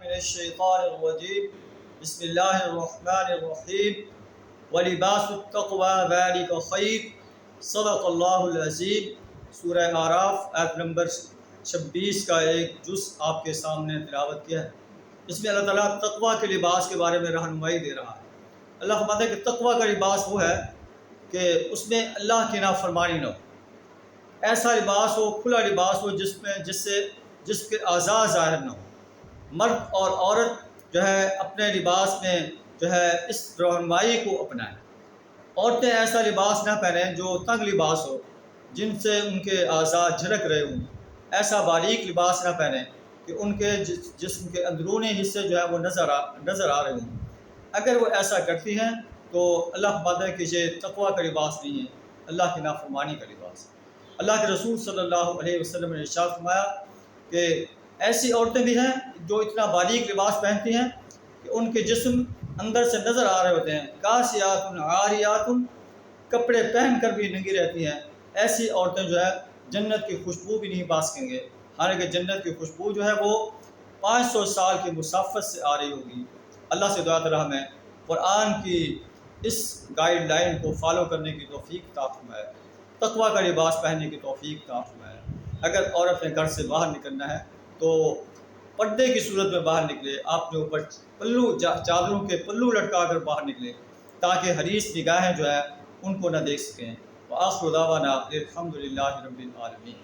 من الشیطان الرجیم بسم اللہ الرحمن الرحیم ولباس التقوی ذلک خیر صدق اللہ العظیم۔ سورہ اعراف آیت نمبر 26 کا ایک جز آپ کے سامنے تلاوت کیا ہے۔ اس میں اللہ تعالیٰ تقوی کے لباس کے بارے میں رہنمائی دے رہا ہے۔ اللہ فرماتا ہے کہ تقوی کا لباس وہ ہے کہ اس میں اللہ کی نافرمانی نہ ہو، ایسا لباس ہو، کھلا لباس ہو جس کے اعضاء ظاہر نہ ہو۔ مرد اور عورت اپنے لباس میں اس رہنمائی کو اپنائیں۔ عورتیں ایسا لباس نہ پہنیں جو تنگ لباس ہو، جن سے ان کے اعضاء جھلک رہے ہوں۔ ایسا باریک لباس نہ پہنیں کہ ان کے جسم کے اندرونی حصے وہ نظر آ رہے ہوں۔ اگر وہ ایسا کرتی ہیں تو اللہ فرماتا ہے کہ یہ تقوی کا لباس نہیں ہے، اللہ کی نافرمانی کا لباس۔ اللہ کے رسول صلی اللہ علیہ وسلم نے ارشاد فرمایا کہ ایسی عورتیں بھی ہیں جو اتنا باریک لباس پہنتی ہیں کہ ان کے جسم اندر سے نظر آ رہے ہوتے ہیں، کاسیات عاریات، کپڑے پہن کر بھی ننگی رہتی ہیں۔ ایسی عورتیں جنت کی خوشبو بھی نہیں پا سکیں گے، حالانکہ جنت کی خوشبو وہ 500 سال کی مسافت سے آ رہی ہوگی۔ اللہ سے دعا تعالیٰ ہمیں قرآن کی اس گائیڈ لائن کو فالو کرنے کی توفیق عطا فرمائے، تقوی کا لباس پہننے کی توفیق عطا فرمائے۔ اگر عورت نے گھر سے باہر نکلنا ہے تو پردے کی صورت میں باہر نکلے، آپ نے اوپر چادروں کے پلو لٹکا کر باہر نکلے تاکہ حریص نگاہیں ان کو نہ دیکھ سکیں۔ وآخر دعوانا الحمدللہ رب العالمین۔